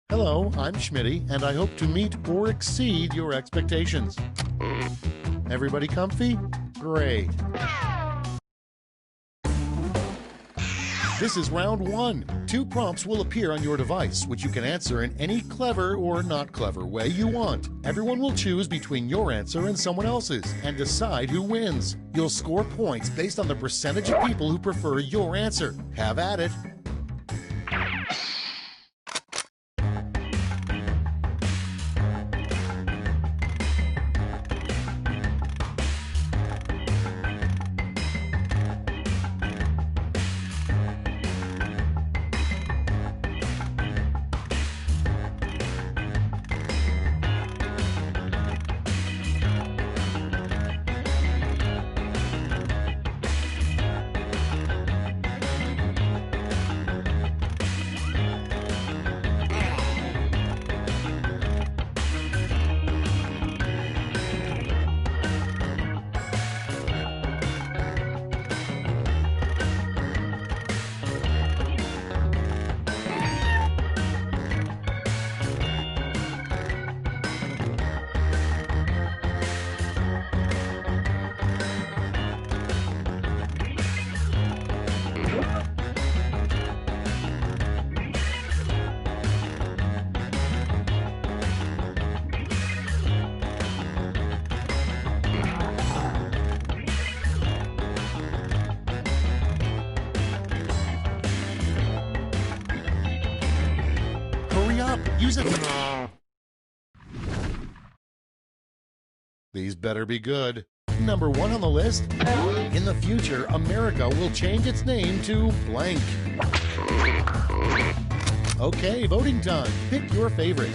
Hello, I'm Schmitty, and I hope to meet or exceed your expectations. Everybody comfy? Great. This is round one. 2 prompts will appear on your device, which you can answer in any clever or not clever way you want. Everyone will choose between your answer and someone else's and decide who wins. You'll score points based on the percentage of people who prefer your answer. Have at it. Use it. These better be good. Number 1 on the list. In the future, America will change its name to blank. Okay, voting time. Pick your favorite.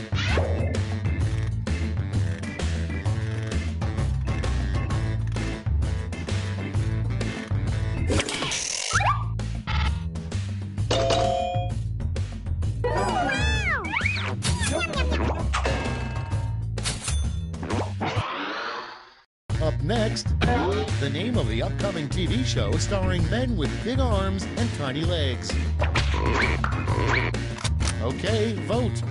Up next, the name of the upcoming TV show starring men with big arms and tiny legs. Okay, vote.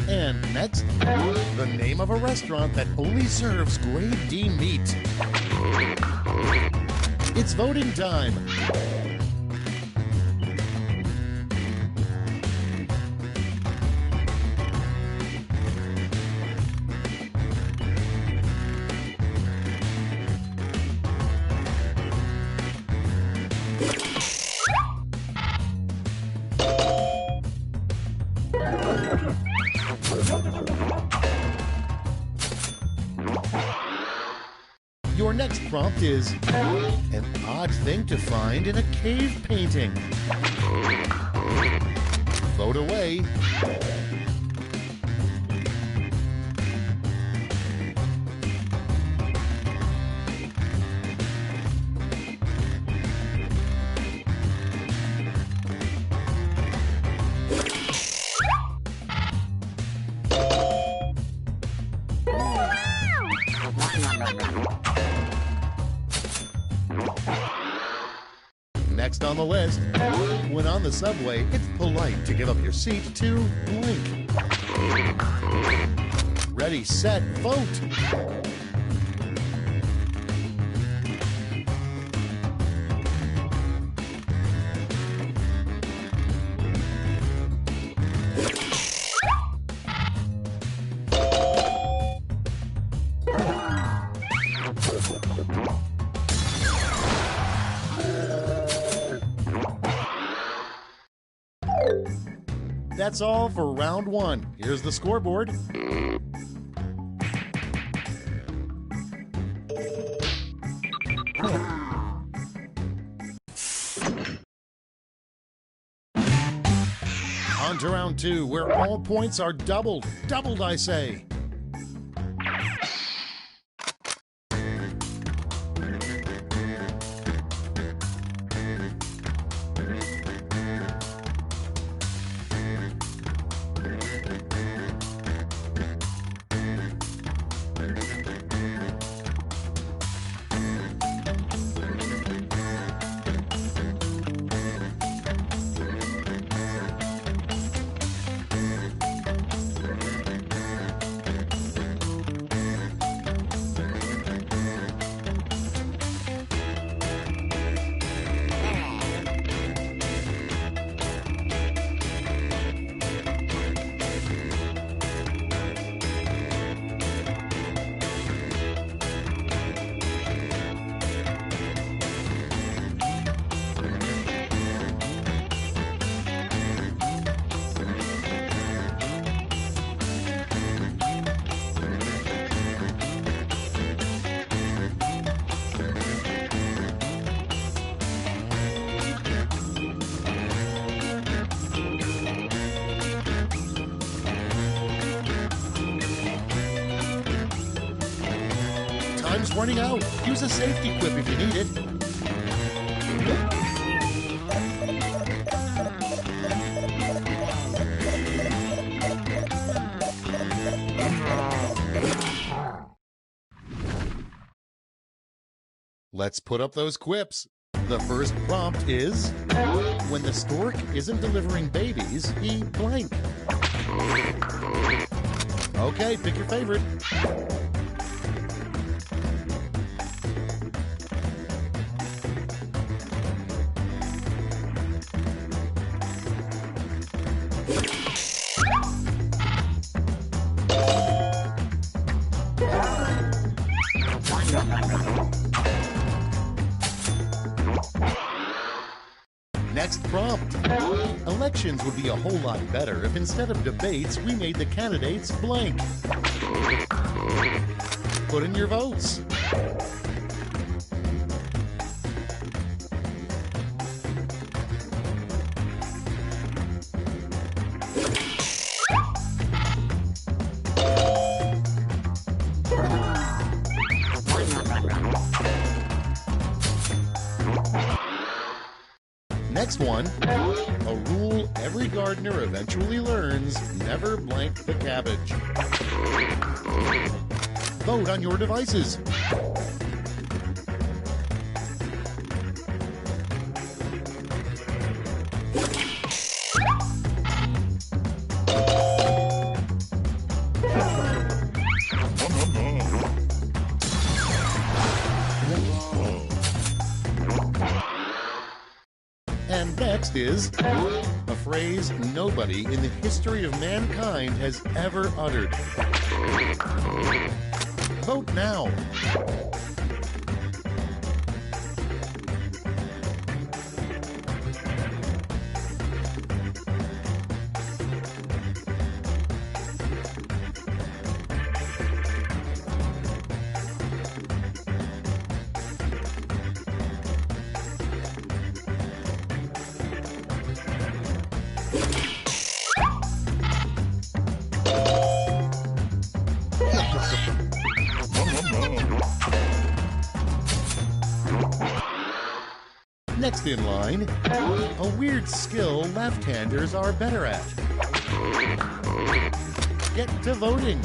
And next, the name of a restaurant that only serves grade D meat. It's voting time. Your next prompt is an odd thing to find in a cave painting. Vote away. Next on the list, when on the subway, it's polite to give up your seat to blank. Ready, set, vote! That's all for round one. Here's the scoreboard. On to round two, where all points are doubled. Doubled, I say. time's running out. Use a safety quip if you need it. Let's put up those quips. The first prompt is, when the stork isn't delivering babies, he blank. Okay, pick your favorite. Next prompt. Elections would be a whole lot better if instead of debates, we made the candidates blank. Put in your votes. Next one, a rule every gardener eventually learns, never blank the cabbage. Vote on your devices. And next is a phrase nobody in the history of mankind has ever uttered. Vote now. Next in line, a weird skill left-handers are better at. Get to voting.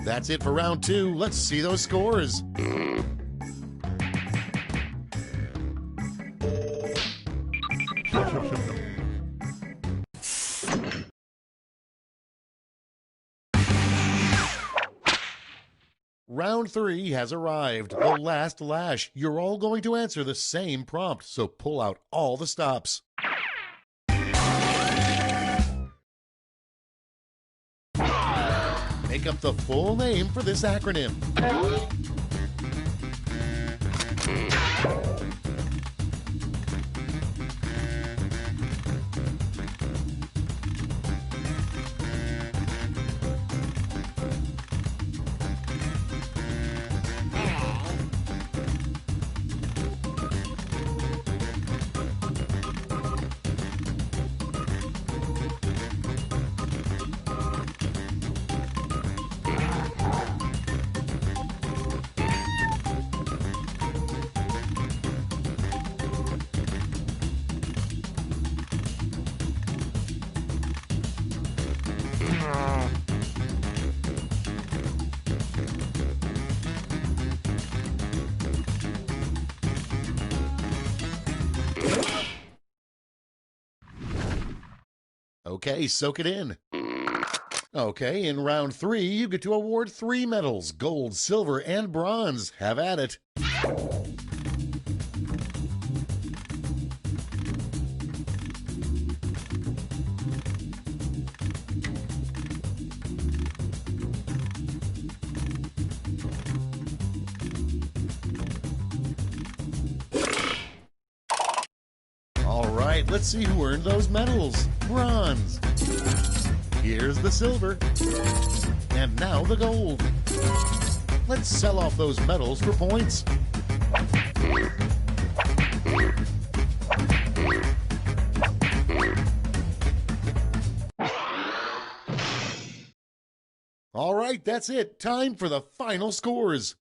That's it for round 2. Let's see those scores. Round 3 has arrived, the last lash. You're all going to answer the same prompt, so pull out all the stops. Make up the full name for this acronym. Okay, soak it in. Okay, in round 3, you get to award 3 medals, gold, silver, and bronze. Have at it. right, let's see who earned those medals. Bronze. Here's the silver. And now the gold. Let's sell off those medals for points. All right, that's it. Time for the final scores.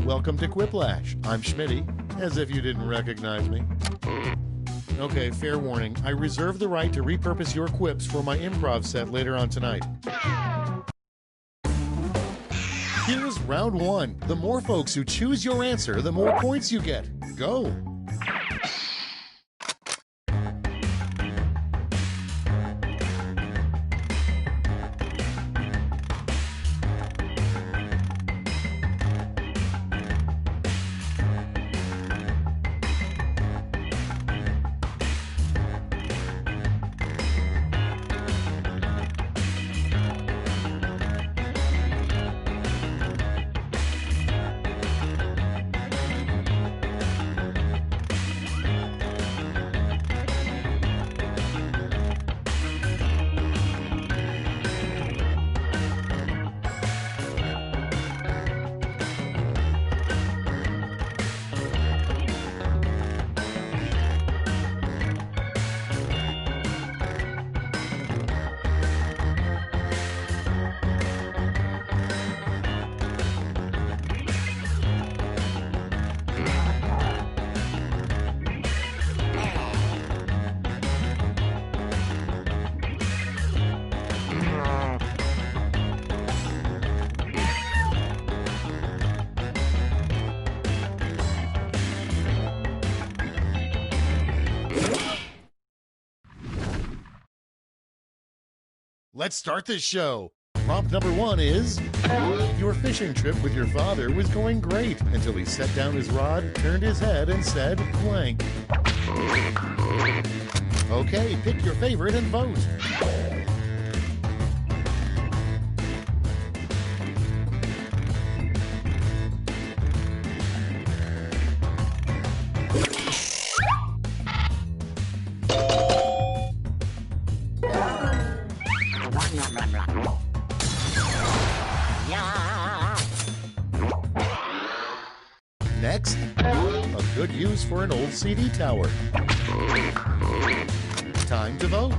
Welcome to Quiplash. I'm Schmitty, as if you didn't recognize me. Okay, fair warning. I reserve the right to repurpose your quips for my improv set later on tonight. Here's round one. The more folks who choose your answer, the more points you get. Go! Let's start this show. Prompt number one is, your fishing trip with your father was going great until he set down his rod, turned his head, and said blank. Okay, pick your favorite and vote. Next, a good use for an old CD tower. Time to vote.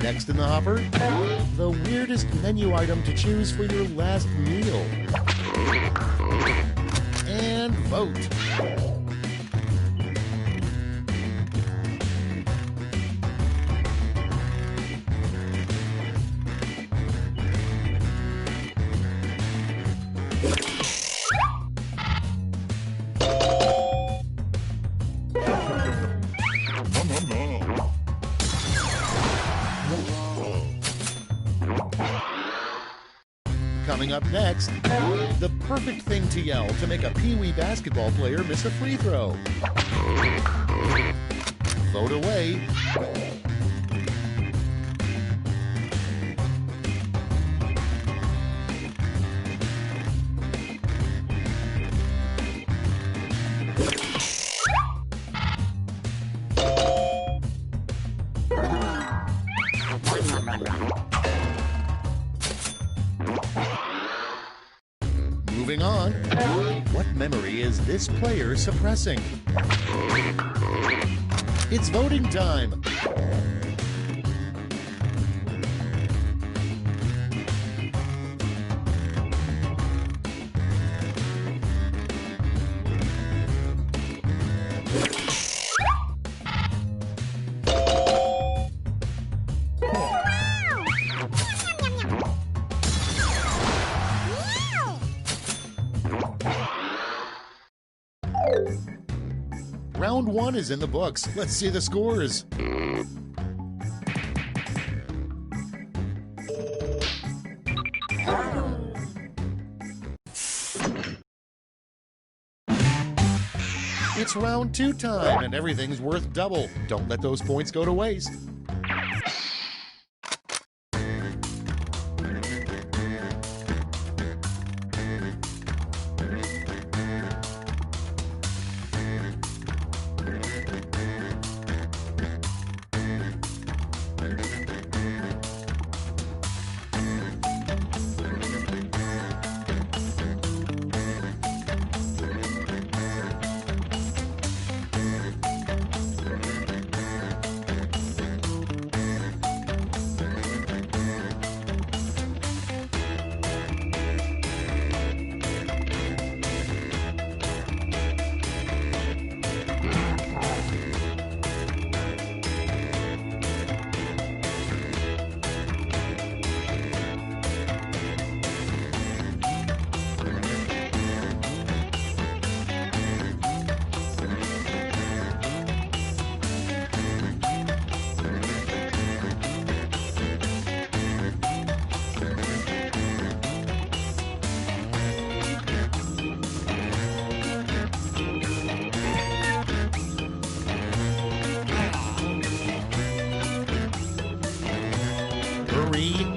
Next in the hopper, the weirdest menu item to choose for your last meal. And vote. Coming up next, the perfect thing to yell to make a Pee-wee basketball player miss a free throw. Vote away. memory is this player suppressing? It's voting time. Round 1 is in the books. Let's see the scores. It's round 2 time, and everything's worth double. Don't let those points go to waste.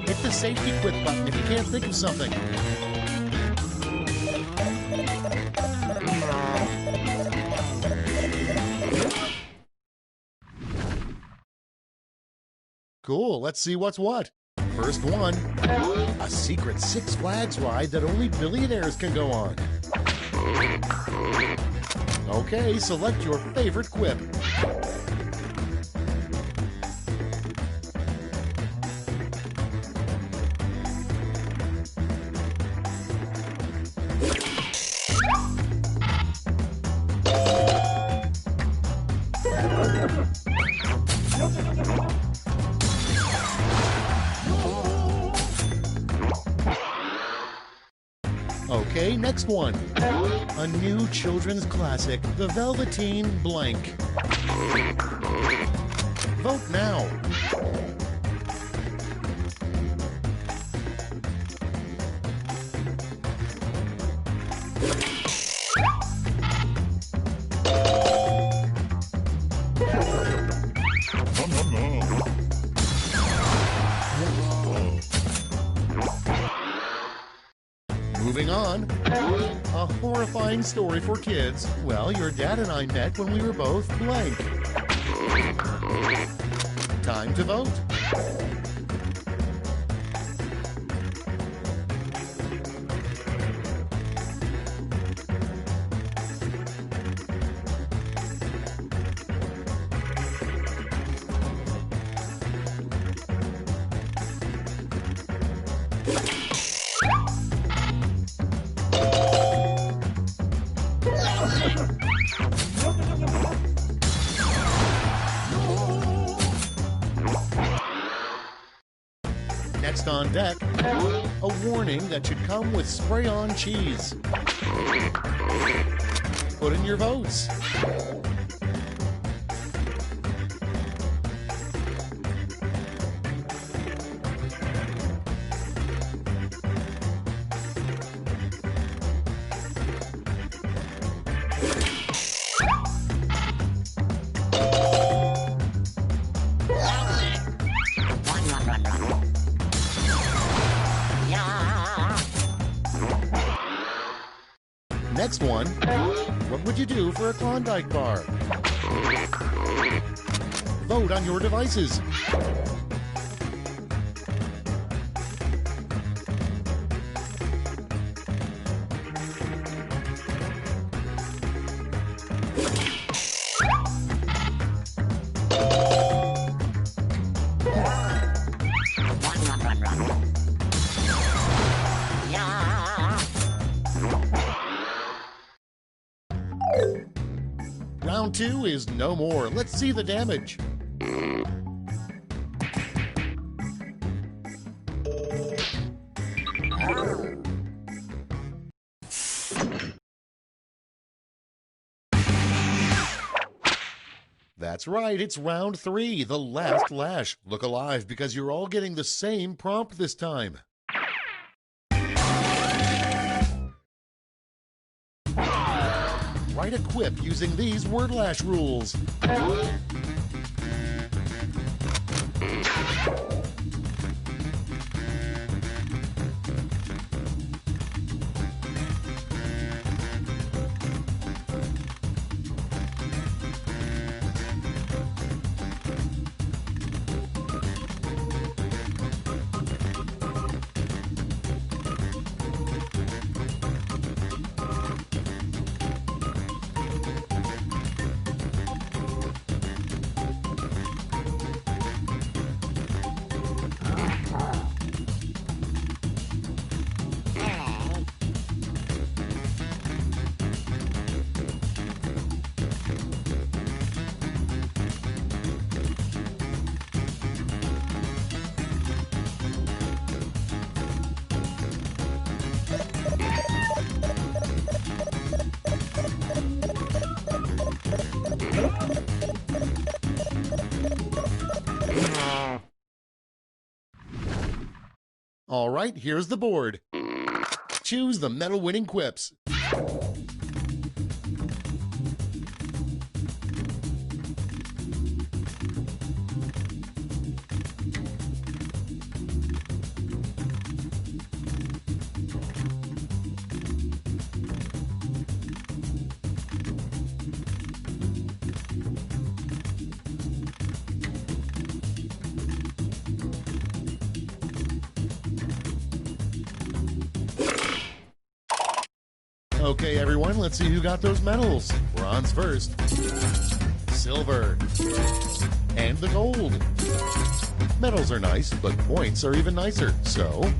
Hit the safety quit button if you can't think of something. Cool, let's see what's what. First one, a secret Six Flags ride that only billionaires can go on. Okay, select your favorite quip. Okay, next one. A new children's classic, The Velveteen Blank. Vote now. Moving on, a horrifying story for kids. Well, your dad and I met when we were both blank. Time to vote. Next on deck, a warning that should come with spray-on cheese. Put in your votes. Next one, what would you do for a Klondike bar? Vote on your devices. Round 2 is no more. Let's see the damage. That's right, it's round 3, the last lash. Look alive because you're all getting the same prompt this time. Write a quip using these word lash rules. All right, here's the board. Choose the medal-winning quips. Okay, everyone, let's see who got those medals. Bronze first, silver, and the gold. Medals are nice, but points are even nicer, so...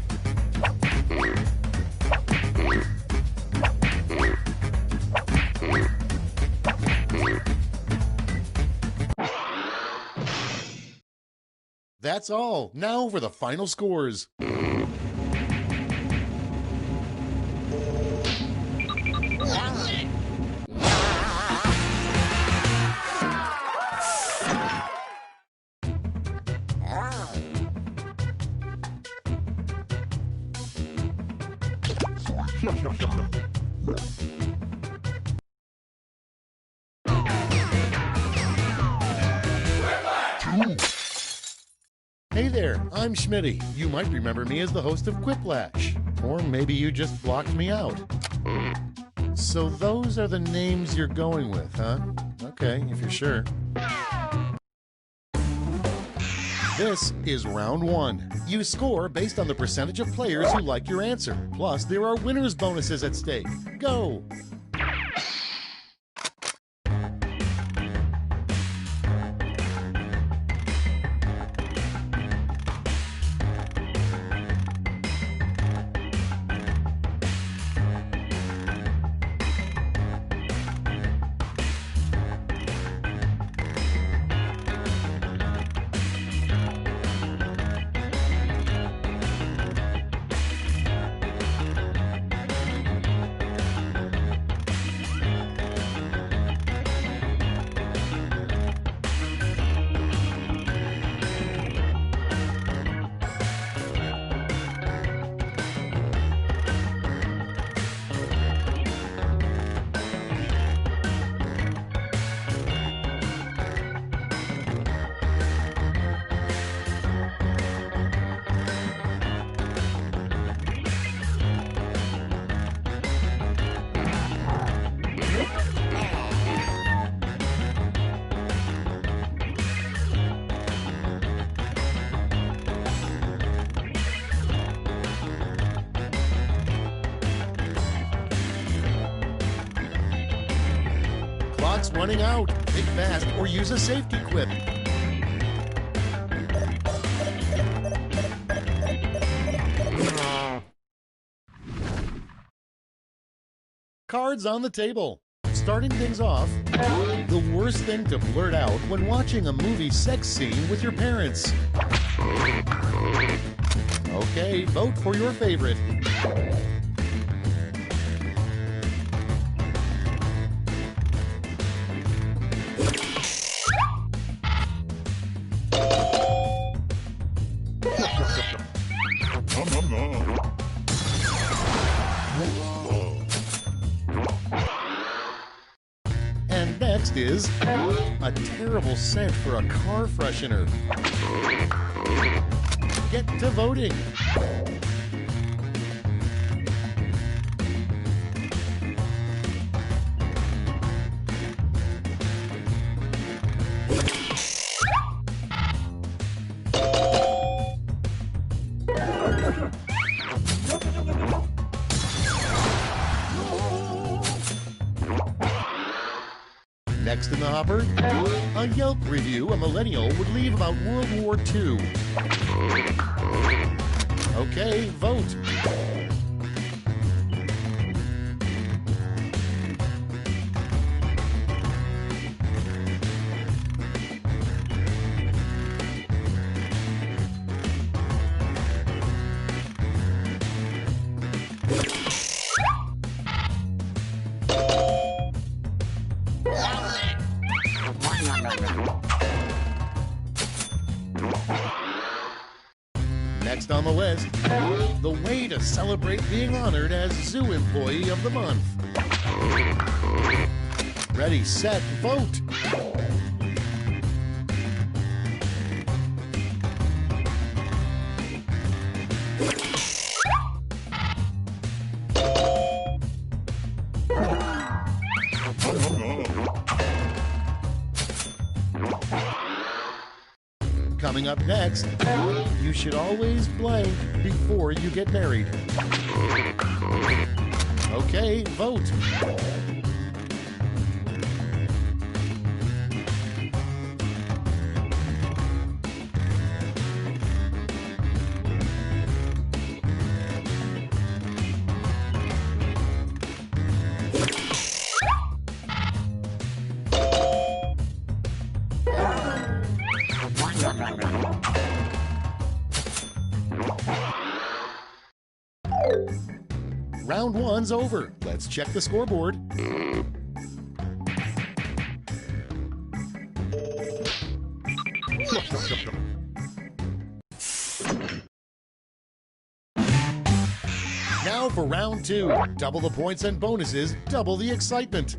That's all. Now for the final scores. Hey there, I'm Schmitty. You might remember me as the host of Quiplash. Or maybe you just blocked me out. So those are the names you're going with, huh? Okay, if you're sure. This is round 1. You score based on the percentage of players who like your answer. Plus, there are winners' bonuses at stake. Go! Clock's running out. Think fast or use a safety quip. Cards on the table. Starting things off, the worst thing to blurt out when watching a movie sex scene with your parents. Okay, vote for your favorite. And next is a terrible scent for a car freshener. Get to voting. Next in the hopper, a Yelp review a millennial would leave about World War II. Okay, vote. Next on the list, the way to celebrate being honored as Zoo Employee of the Month. Ready, set, vote! Coming up next, you should always blank before you get married. Okay, vote. Round one's over. Let's check the scoreboard. Now for round two. Double the points and bonuses, double the excitement.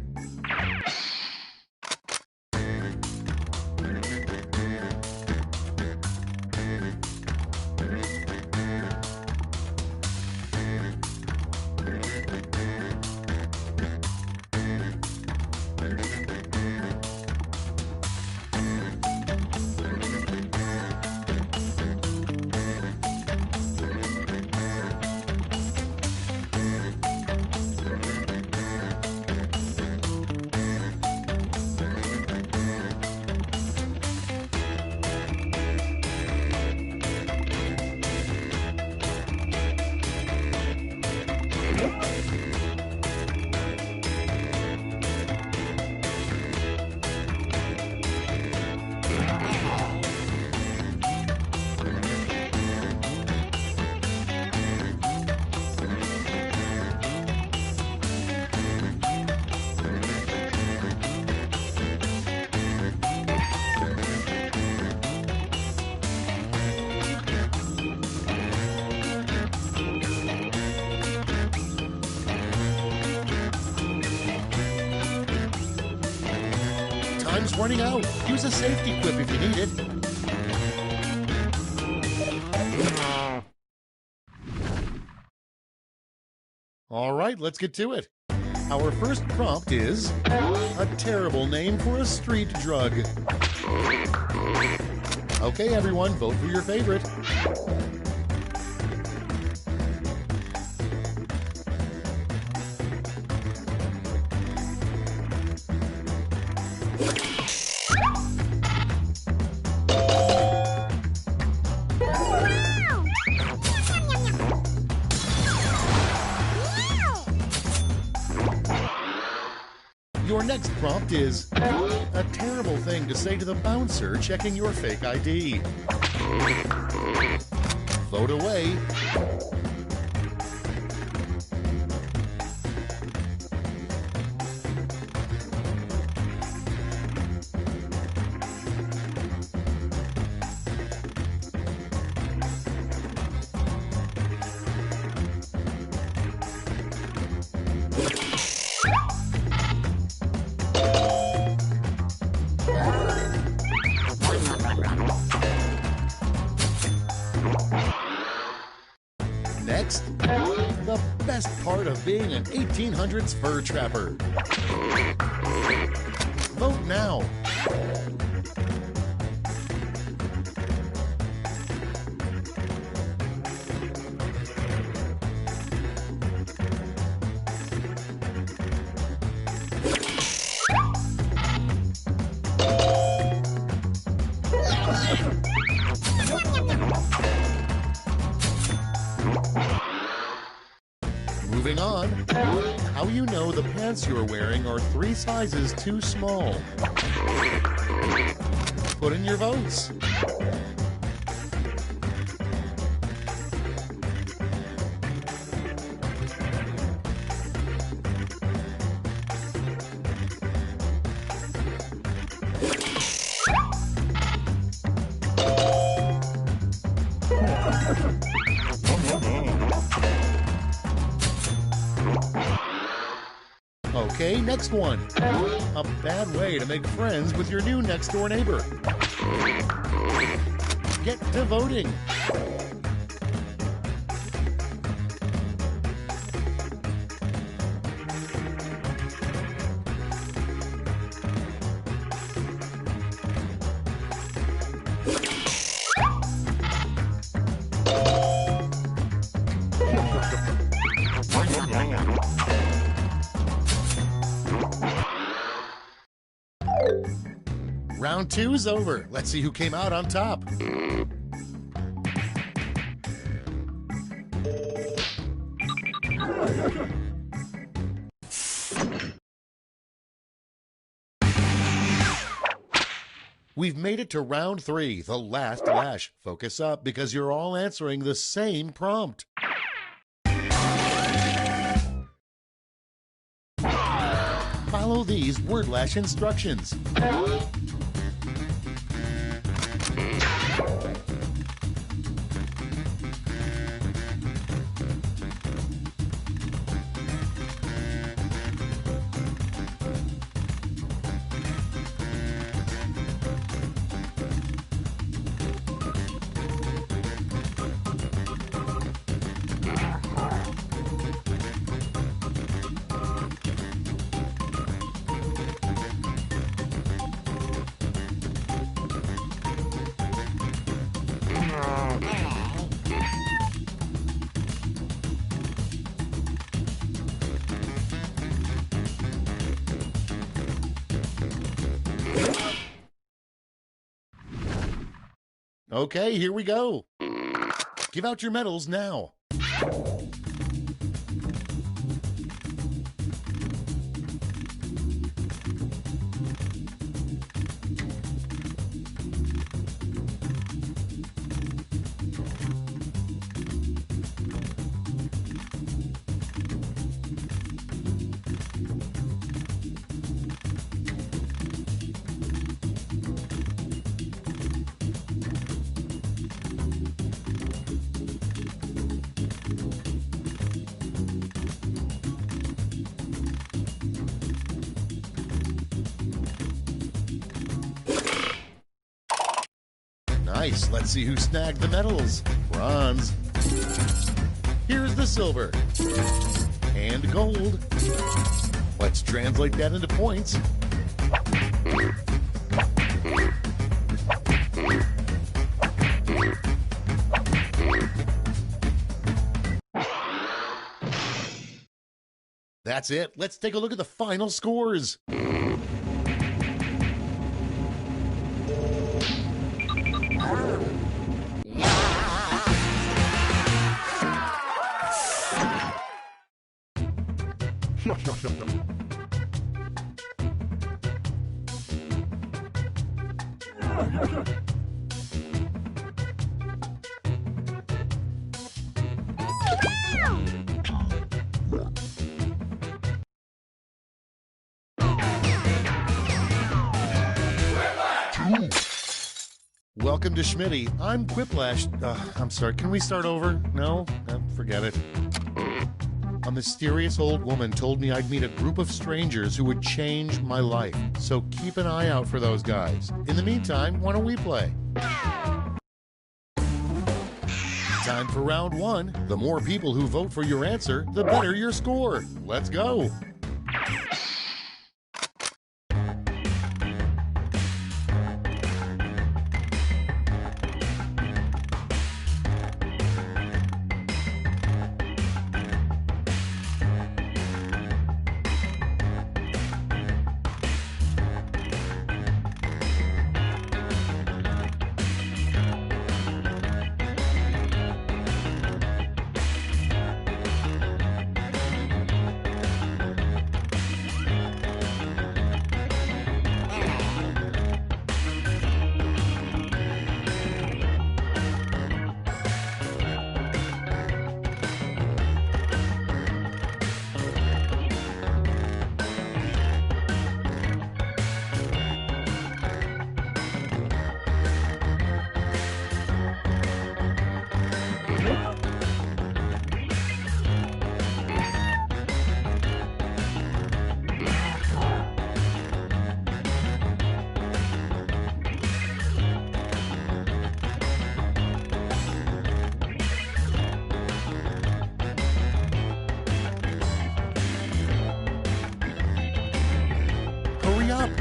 Time's running out. Use a safety quip if you need it. All right, let's get to it. Our first prompt is a terrible name for a street drug. Okay, everyone, vote for your favorite. Your point is a terrible thing to say to the bouncer checking your fake ID. Vote away. Next, the best part of being an 1800s fur trapper. Vote now. Moving on, how you know the pants you're wearing are 3 sizes too small. Put in your votes. Okay, next one. A bad way to make friends with your new next-door neighbor. Get to voting. Round 2 is over. Let's see who came out on top. We've made it to round 3, the last lash. Focus up because you're all answering the same prompt. Follow these word lash instructions. Okay, here we go. Give out your medals now. Nice. Let's see who snagged the medals. Bronze. Here's the silver. And gold. Let's translate that into points. That's it. Let's take a look at the final scores. Welcome to Schmitty. I'm Quiplash. I'm sorry, can we start over? No? Forget it. A mysterious old woman told me I'd meet a group of strangers who would change my life. So keep an eye out for those guys. In the meantime, why don't we play? Time for round one. The more people who vote for your answer, the better your score. Let's go.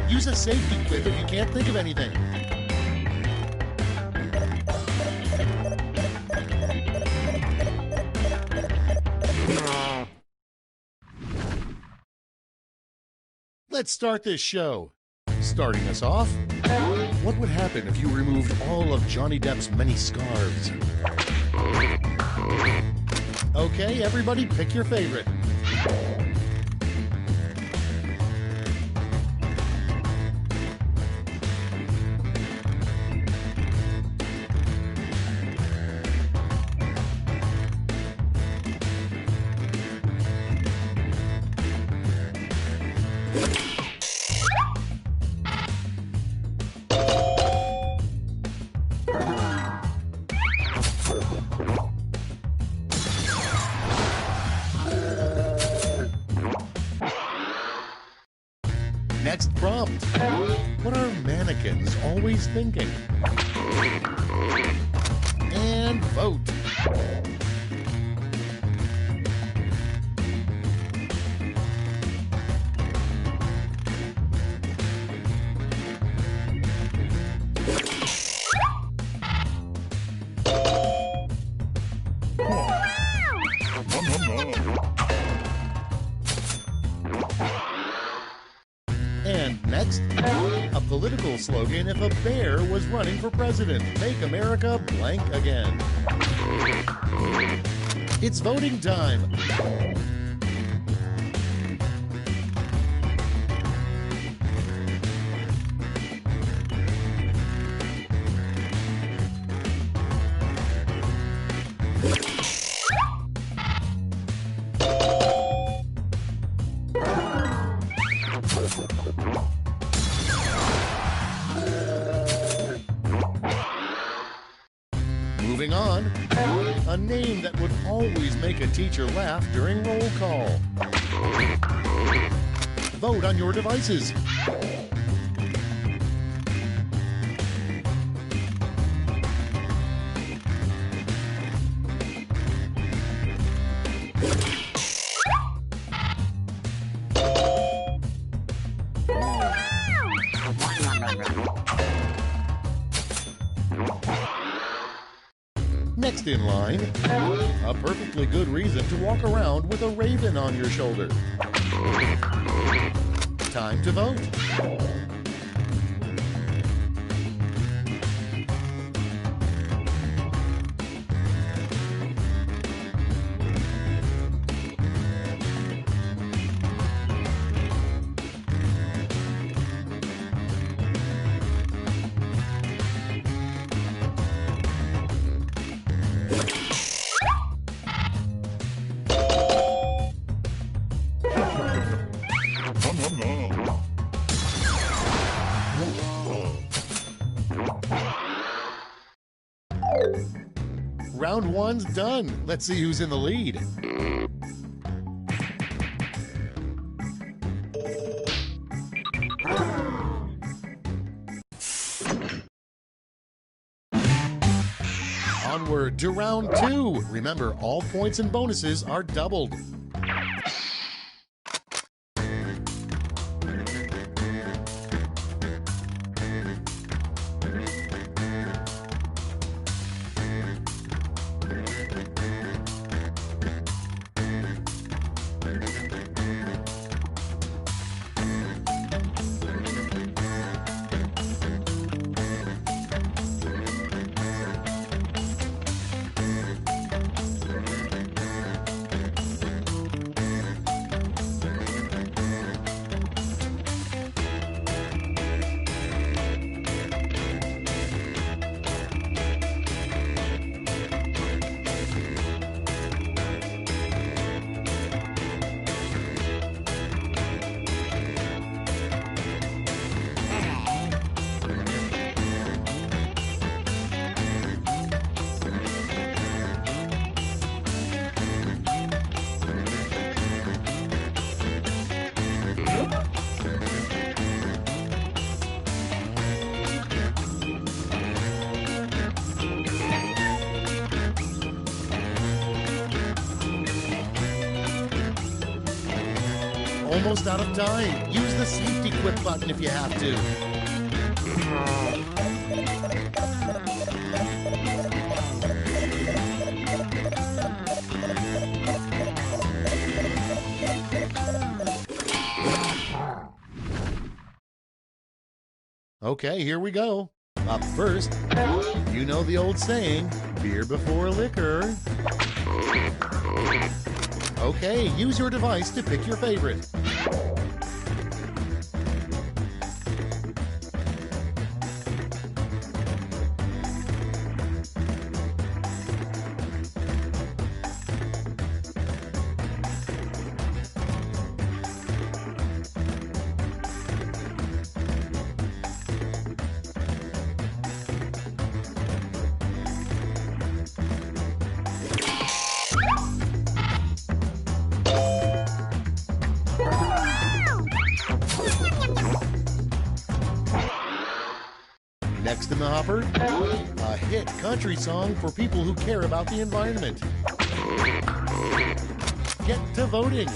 Use a safety quip if you can't think of anything. Let's start this show. Starting us off, what would happen if you removed all of Johnny Depp's many scarves? Okay, everybody pick your favorite. Next prompt. What are mannequins always thinking? And vote. And next, a political slogan if a bear was running for president. Make America blank again. It's voting time. Moving on, a name that would always make a teacher laugh during roll call. Vote on your devices. Next in line, a perfectly good reason to walk around with a raven on your shoulder. Time to vote. Round one's done. Let's see who's in the lead. Onward to round two. Remember, all points and bonuses are doubled. Almost out of time. Use the safety quit button if you have to. Okay, here we go. Up first, you know the old saying, beer before liquor. Okay, use your device to pick your favorite. Next in the hopper, a hit country song for people who care about the environment. Get to voting.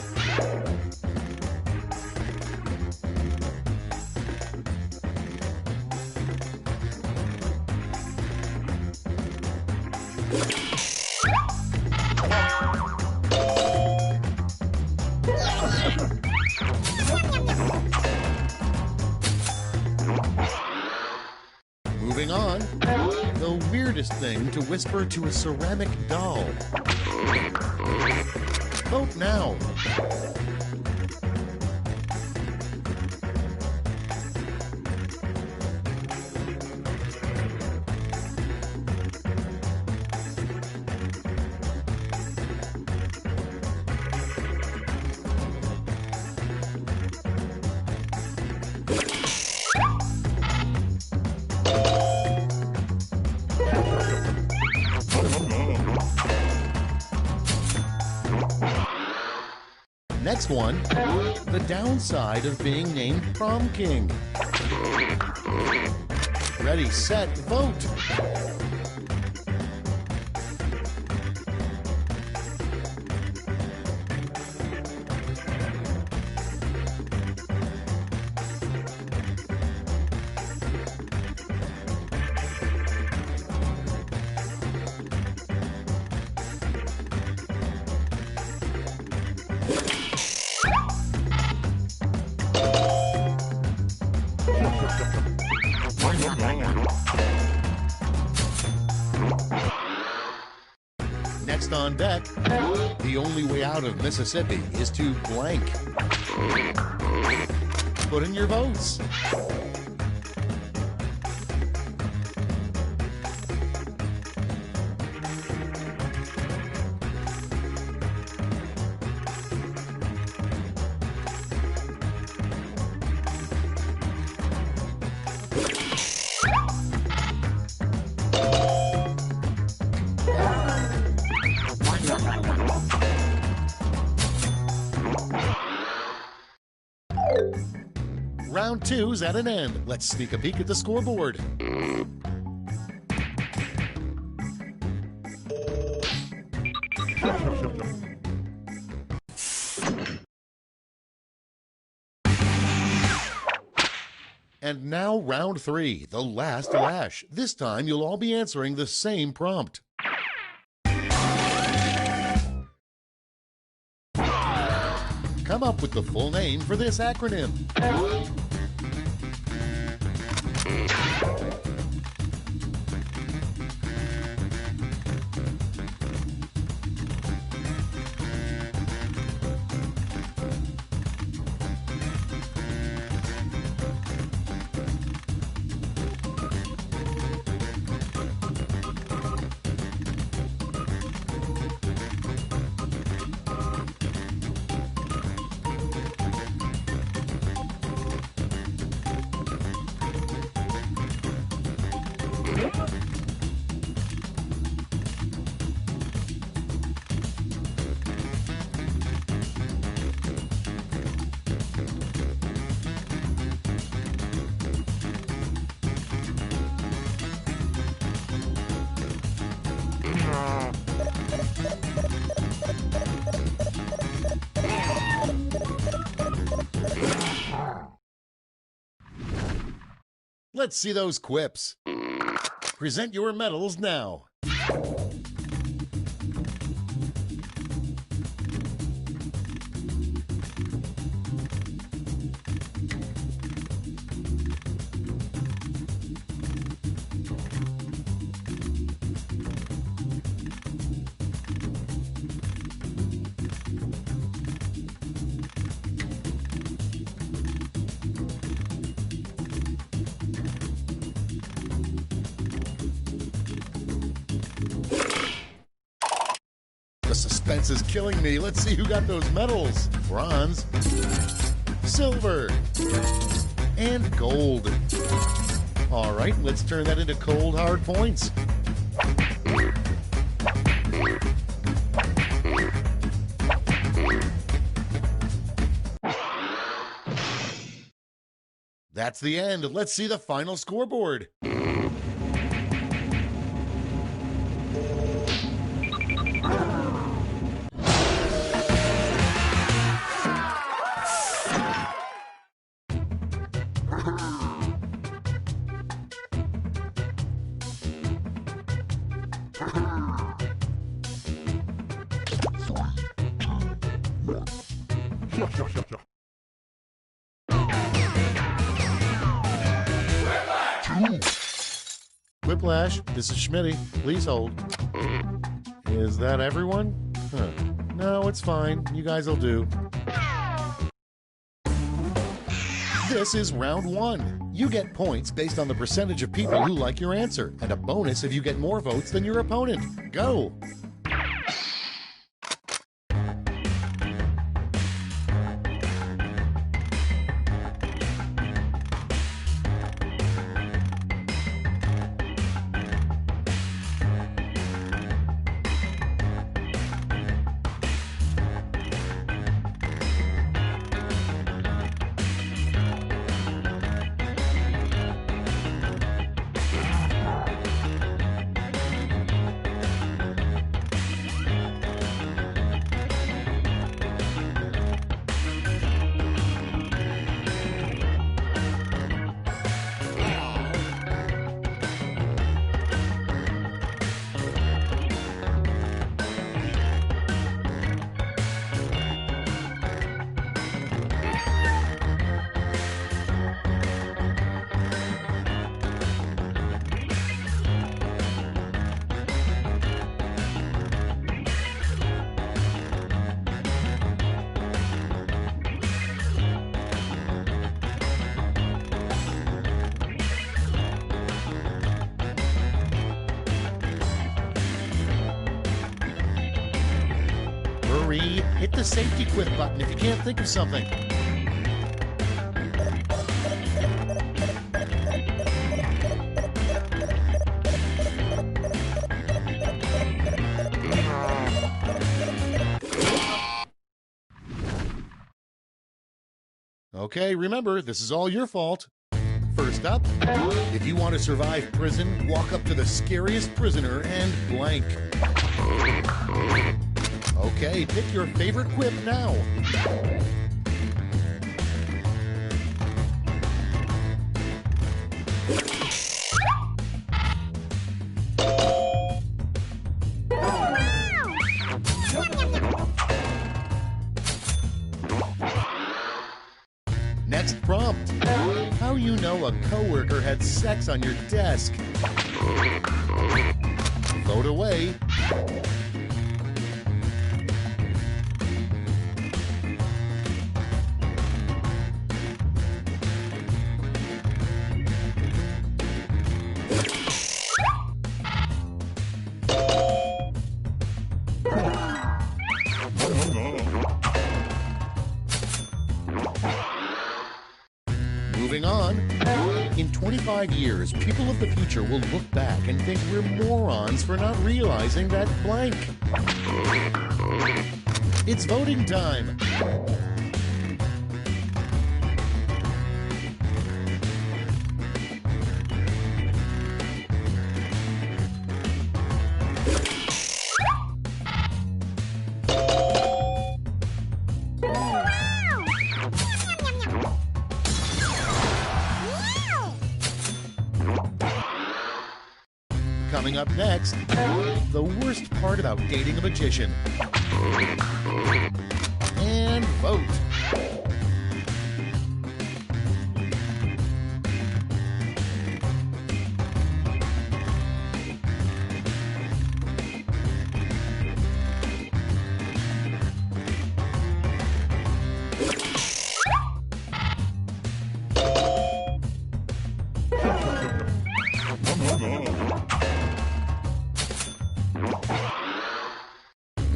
Moving on, the weirdest thing to whisper to a ceramic doll. Vote now. Next one, the downside of being named Prom King. Ready, set, vote. Next on deck, the only way out of Mississippi is to blank. Put in your votes. round two's at an end. Let's sneak a peek at the scoreboard. And now round three, the last lash. This time you'll all be answering the same prompt. Come up with the full name for this acronym. Let's see those quips. Present your medals now. The suspense is killing me. Let's see who got those medals. Bronze, silver, and gold. All right, let's turn that into cold, hard points. That's the end. Let's see the final scoreboard. Whiplash, this is Schmitty. Please hold. Is that everyone? Huh. No, it's fine. You guys will do. This is round one. You get points based on the percentage of people who like your answer, and a bonus if you get more votes than your opponent. Go! Hit the safety quit button if you can't think of something. Okay, remember, this is all your fault. First up, if you want to survive prison, walk up to the scariest prisoner and blank. Okay, pick your favorite quip now. Next prompt. How you know a coworker had sex on your desk? Vote away. Moving on. In 25 years, people of the future will look back and think we're morons for not realizing that blank. It's voting time. Coming up next, the worst part about dating a magician. And vote.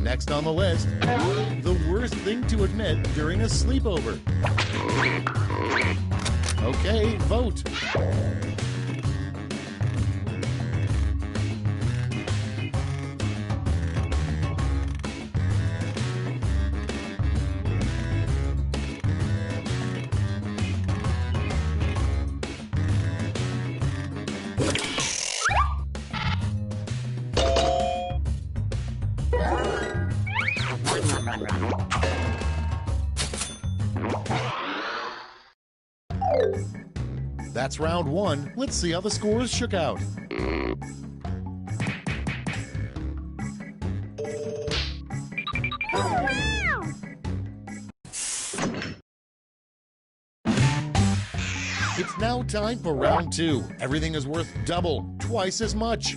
Next on the list, the worst thing to admit during a sleepover. Okay, vote. That's round one. Let's see how the scores shook out. It's now time for round two. Everything is worth double, twice as much.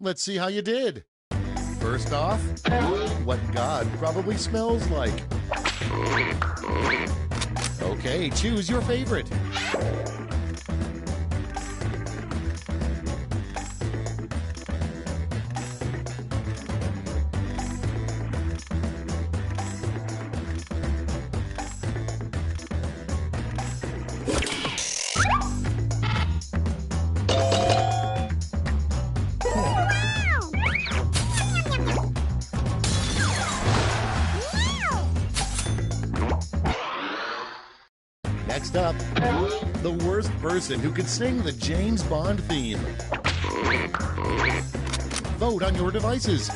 Let's see how you did. First off, what God probably smells like. Okay, choose your favorite. Next up, the worst person who could sing the James Bond theme. Vote on your devices.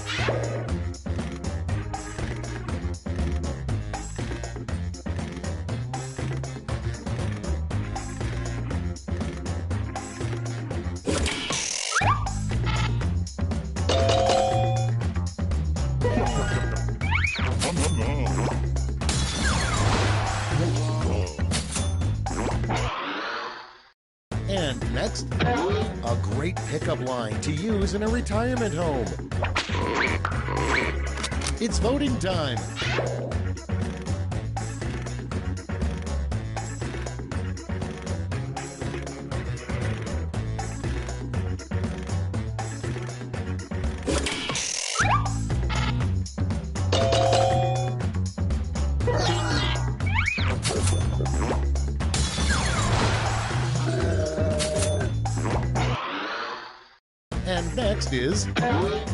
And next, a great pickup line to use in a retirement home. It's voting time. And next is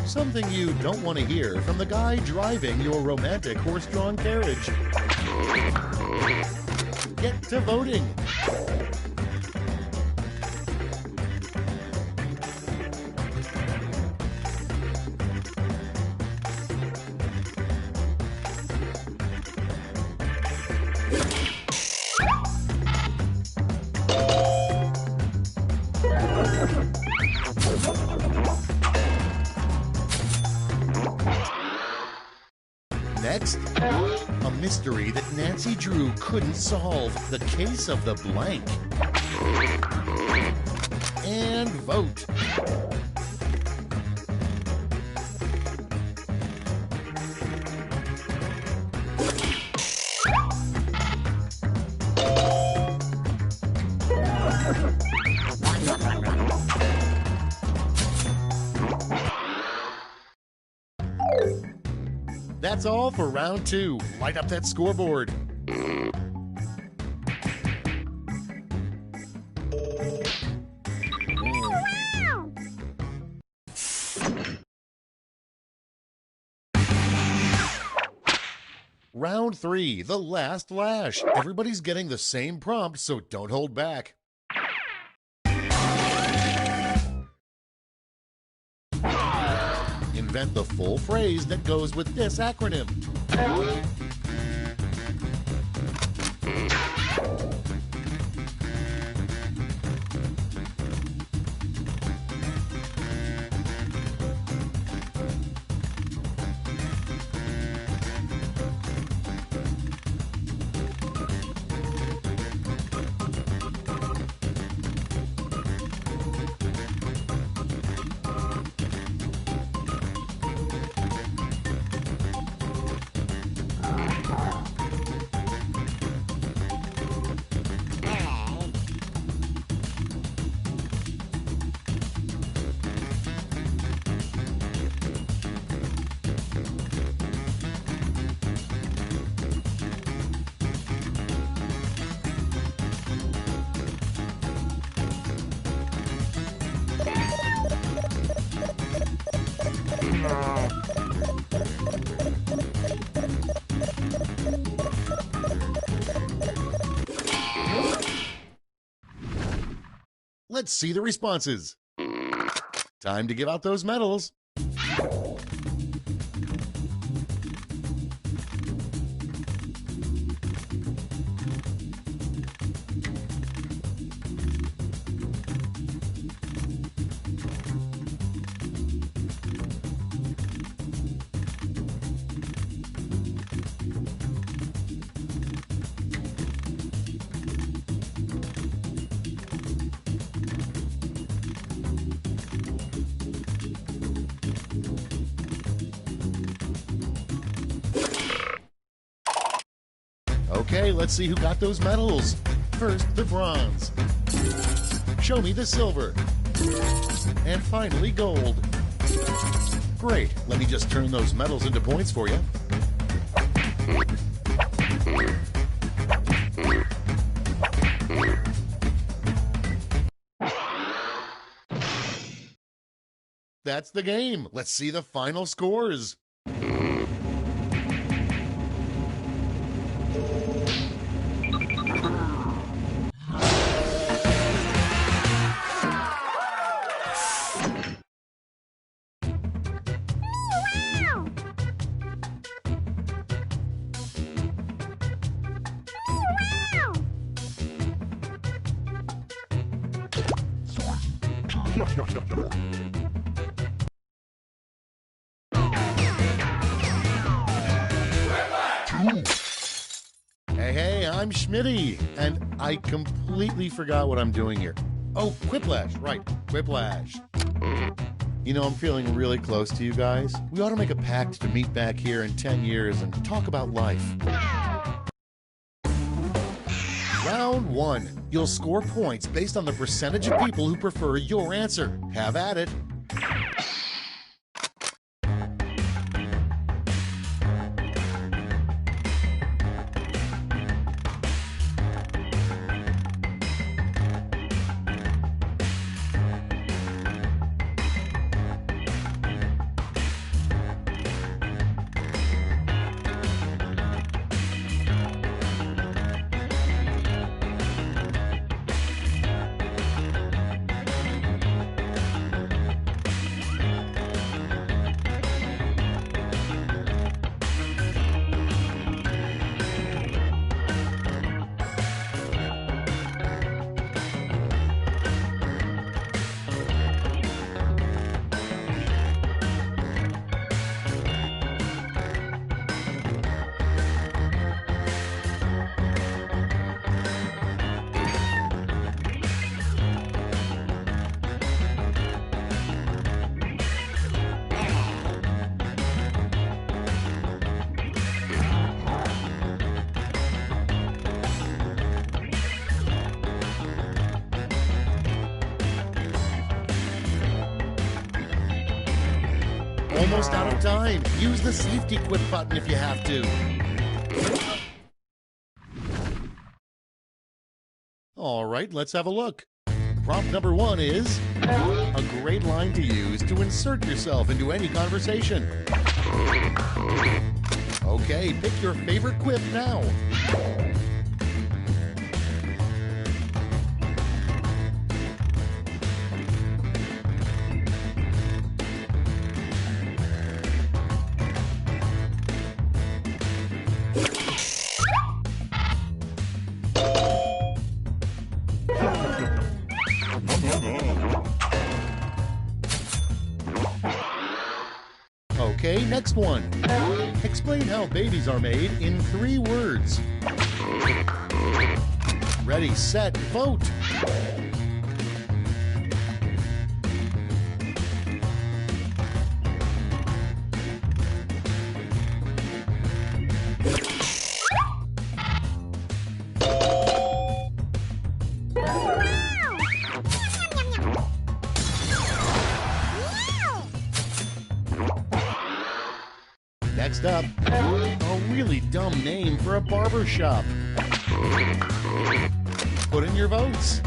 something you don't want to hear from the guy driving your romantic horse-drawn carriage. Get to voting. Next, a mystery that Nancy Drew couldn't solve, the case of the blank. And vote. That's all for round 2. Light up that scoreboard. Round 3, the last lash. Everybody's getting the same prompt, so don't hold back. Invent the full phrase that goes with this acronym. Let's see the responses. Time to give out those medals. Okay, let's see who got those medals. First, the bronze. Show me the silver. And finally, gold. Great, let me just turn those medals into points for you. That's the game. Let's see the final scores. Hey, I'm Schmitty, and I completely forgot what I'm doing here. Oh, Quiplash, right, Quiplash. You know, I'm feeling really close to you guys. We ought to make a pact to meet back here in 10 years and talk about life. Round 1. You'll score points based on the percentage of people who prefer your answer. Have at it. Almost out of time. Use the safety quit button if you have to. All right, let's have a look. Prompt number 1 is a great line to use to insert yourself into any conversation. Okay, pick your favorite quip now. Okay, next one. Explain how babies are made in 3 words. Ready, set, vote. Next up, a really dumb name for a barber shop. Put in your votes.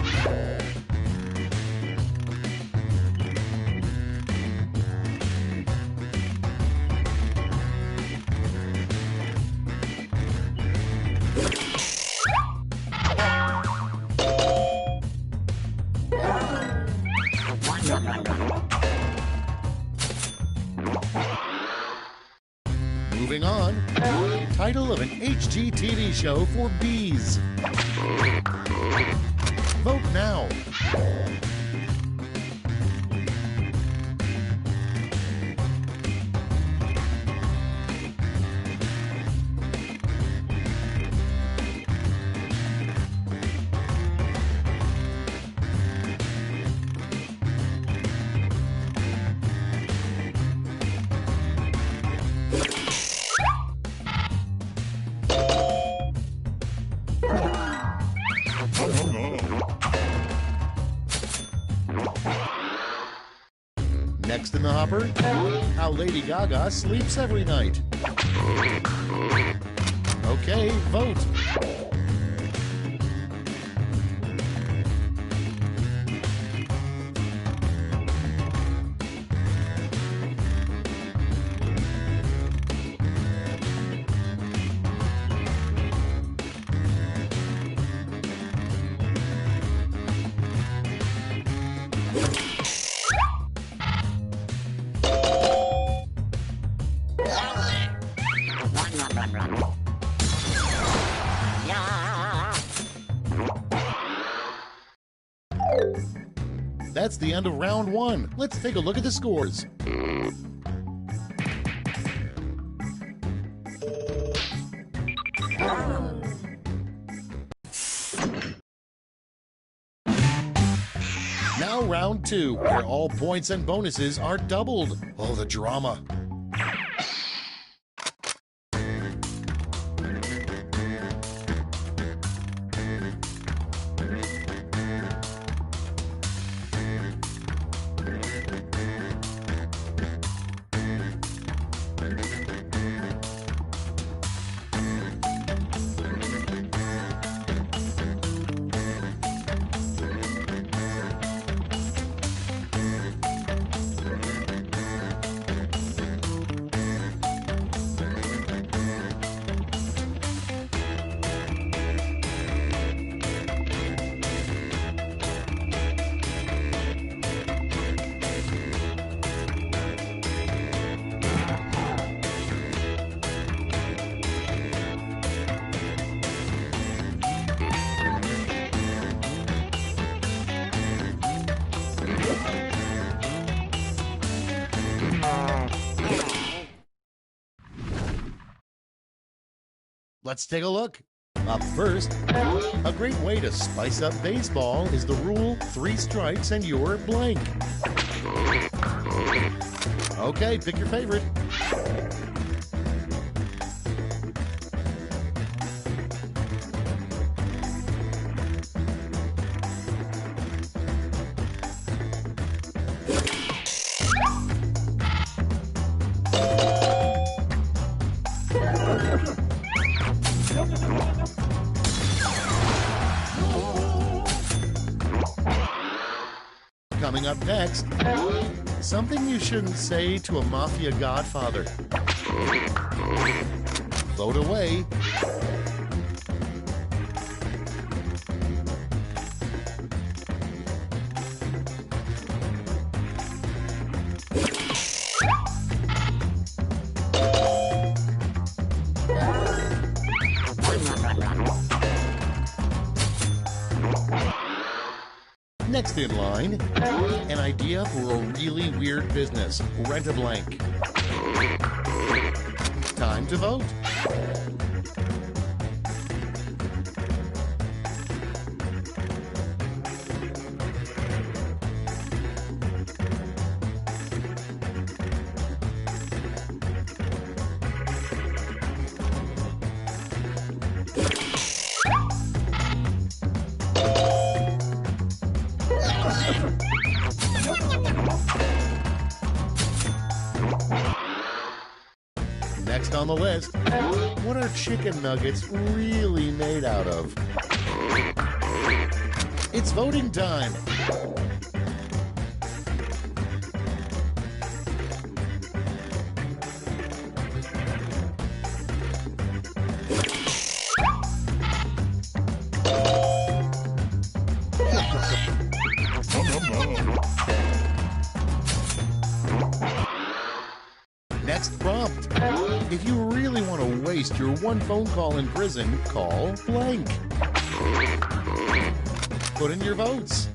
Moving on, title of an HGTV show for bees. Vote now. Next in the hopper, how Lady Gaga sleeps every night. Okay, vote. That's the end of round one. Let's take a look at the scores. Now round two, where all points and bonuses are doubled. Oh, the drama. Let's take a look. Up first, a great way to spice up baseball is the rule 3 strikes and you're blank. Okay, pick your favorite. Coming up next, something you shouldn't say to a mafia godfather. Vote away. Next in line, an idea for a really weird business. Rent a blank. Time to vote. Next on the list, what are chicken nuggets really made out of? It's voting time. Next prompt. If you really want to waste your one phone call in prison, call blank. Put in your votes.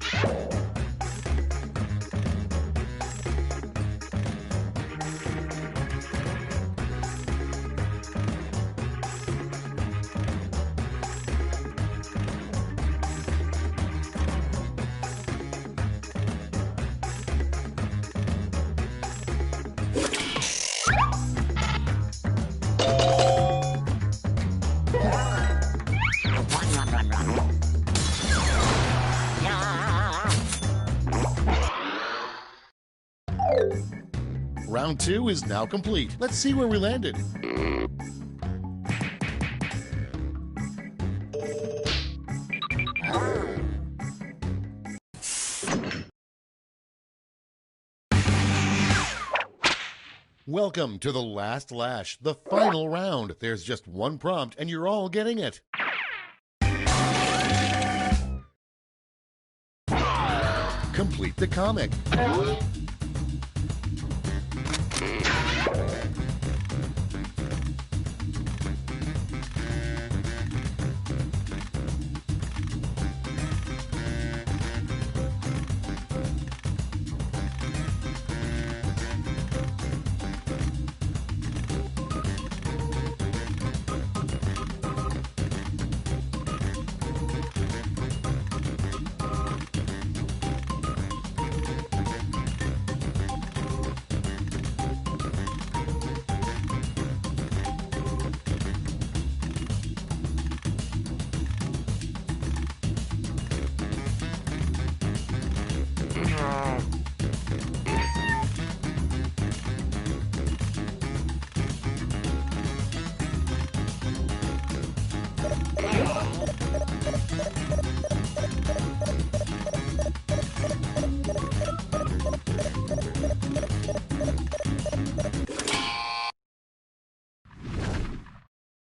Round 2 is now complete. Let's see where we landed. Welcome to the last lash, the final round. There's just one prompt and you're all getting it. Complete the comic.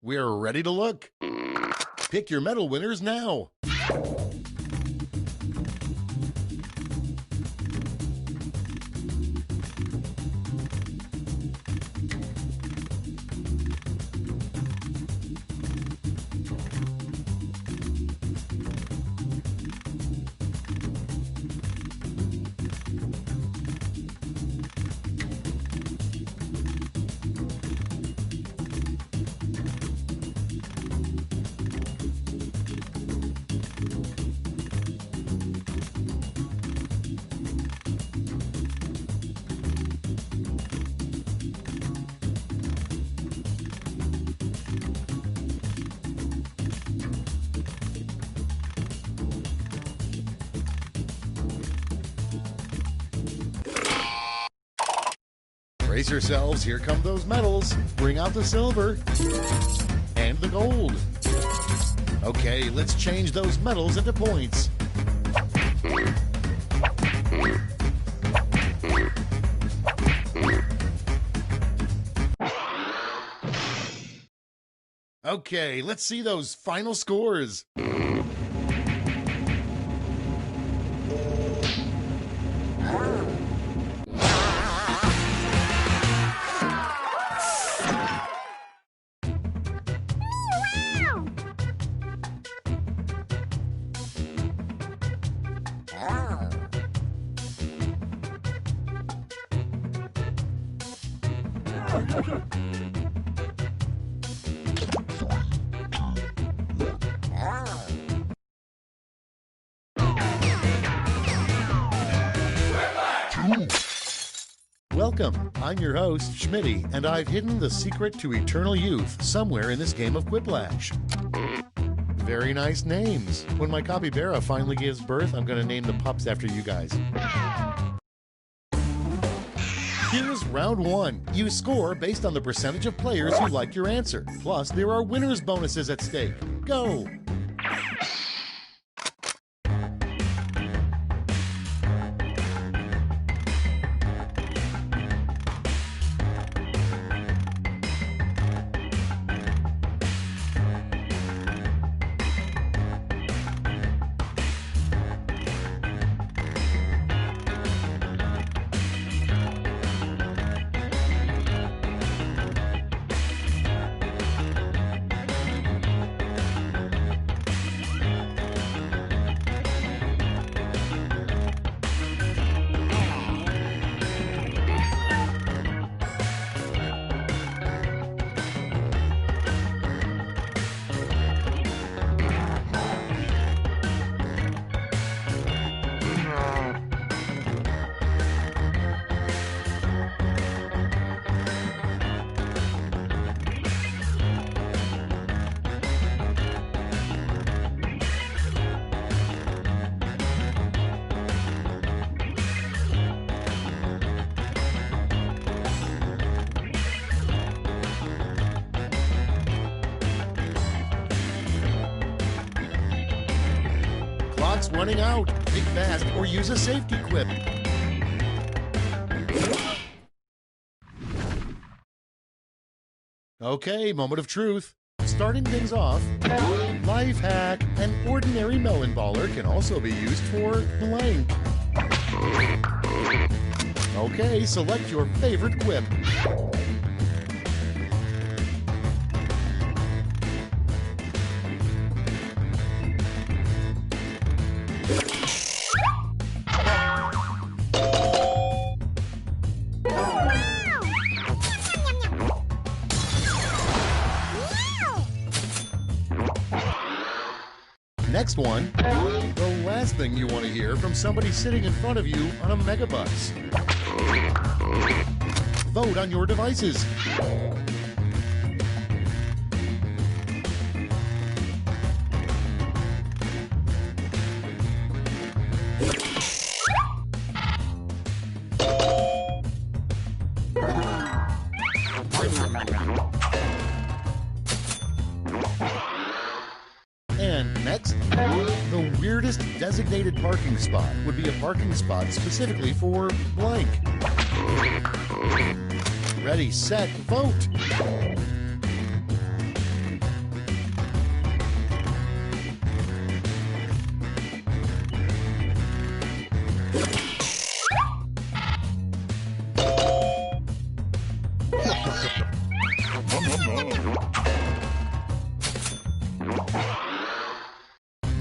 We're ready to look. Pick your medal winners now. Brace yourselves, here come those medals. Bring out the silver and the gold. Okay, let's change those medals into points. Okay, let's see those final scores. Welcome, I'm your host, Schmitty, and I've hidden the secret to eternal youth somewhere in this game of Quiplash. Very nice names. When my capybara finally gives birth, I'm going to name the pups after you guys. Here's round one. You score based on the percentage of players who like your answer. Plus, there are winners' bonuses at stake. Go! Clock's running out. Think fast or use a safety quip. Okay, moment of truth. Starting things off, life hack. An ordinary melon baller can also be used for blank. Okay, select your favorite quip. Next one, the last thing you want to hear from somebody sitting in front of you on a megabus. Vote on your devices. And next, the weirdest designated parking spot would be a parking spot specifically for blank. Ready, set, vote!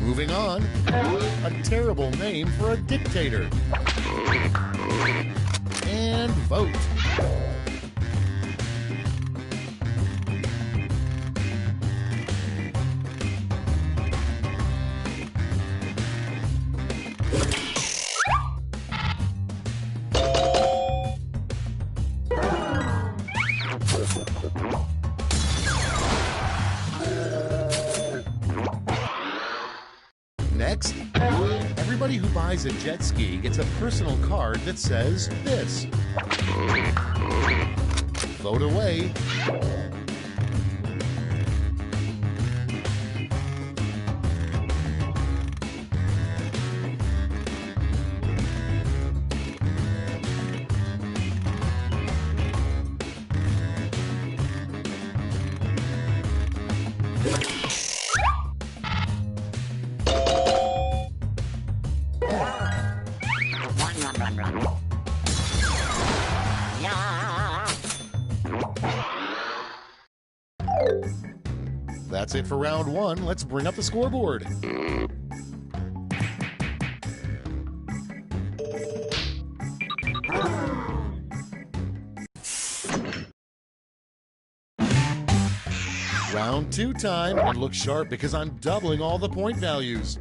Moving on, a terrible name for a dictator. And vote. Next, everybody who buys a jet ski gets a personal card that says this. Vote away. That's it for round one. Let's bring up the scoreboard. Round two time, and look sharp because I'm doubling all the point values.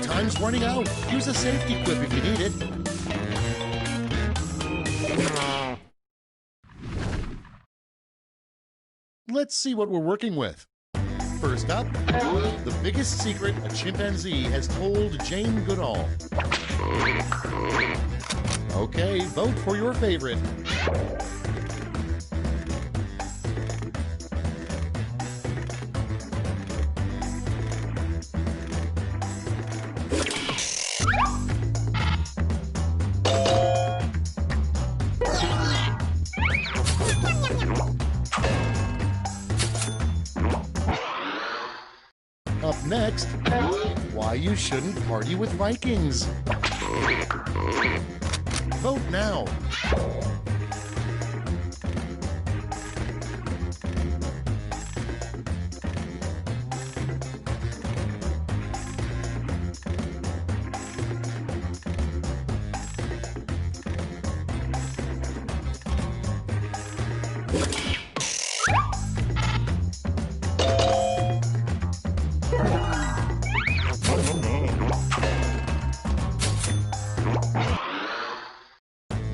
Time's running out. Use a safety quip if you need it. Let's see what we're working with. First up, the biggest secret a chimpanzee has told Jane Goodall. Okay, vote for your favorite. Up next, why you shouldn't party with Vikings. Vote now.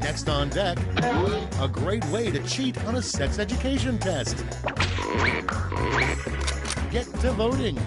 Next on deck, a great way to cheat on a sex education test. Get to voting.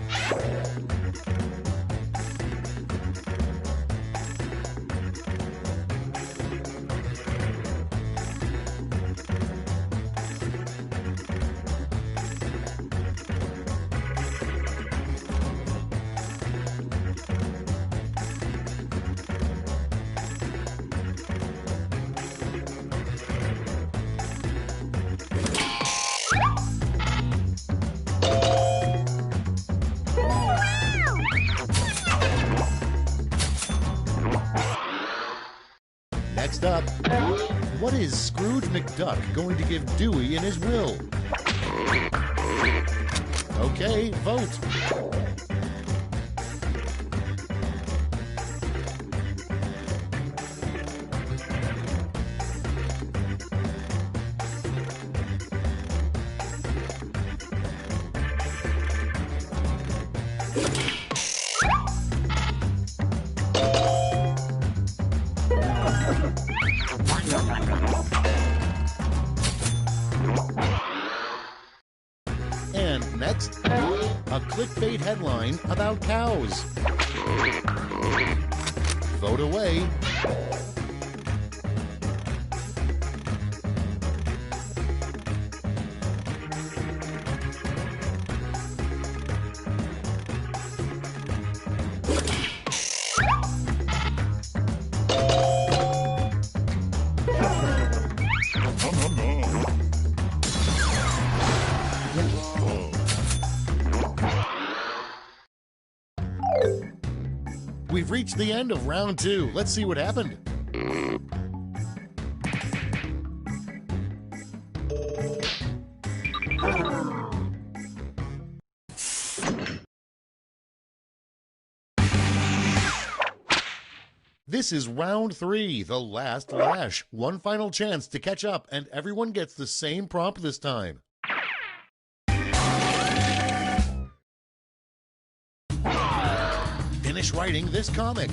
Next up, what is Scrooge McDuck going to give Dewey in his will? Okay, vote. And next, a clickbait headline about cows. Vote away. We've reached the end of round 2. Let's see what happened. This is round 3, the last lash. One final chance to catch up, and everyone gets the same prompt this time. Finish writing this comic.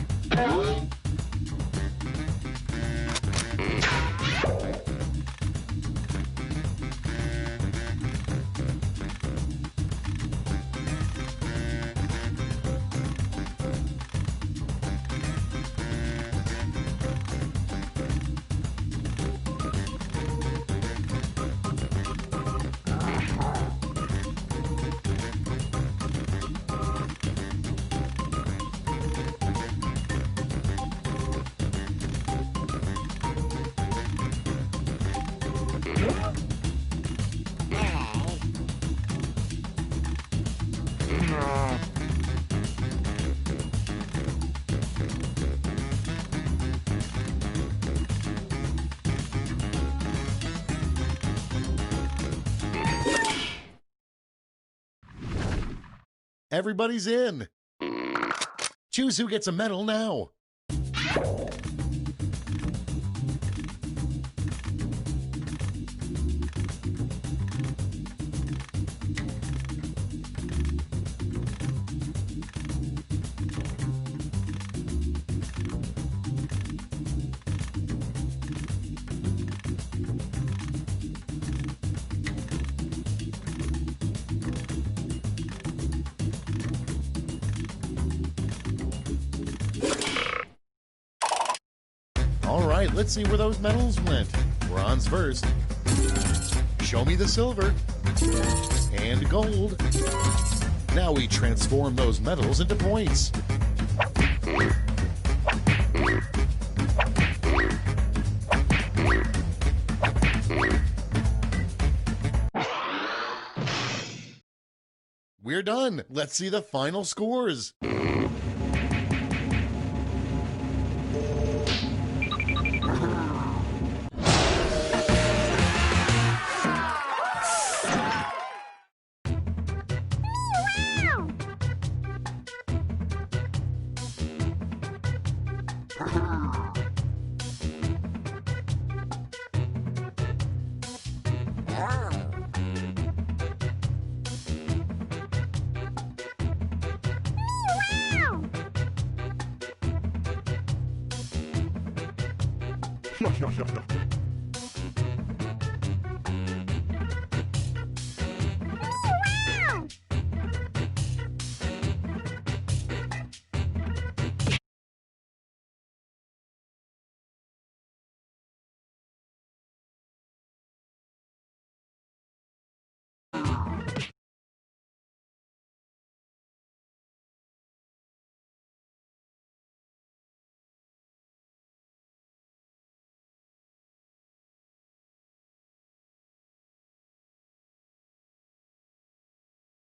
Everybody's in. Choose who gets a medal now. All right, let's see where those medals went. Bronze first. Show me the silver. And gold. Now we transform those medals into points. We're done. Let's see the final scores. No.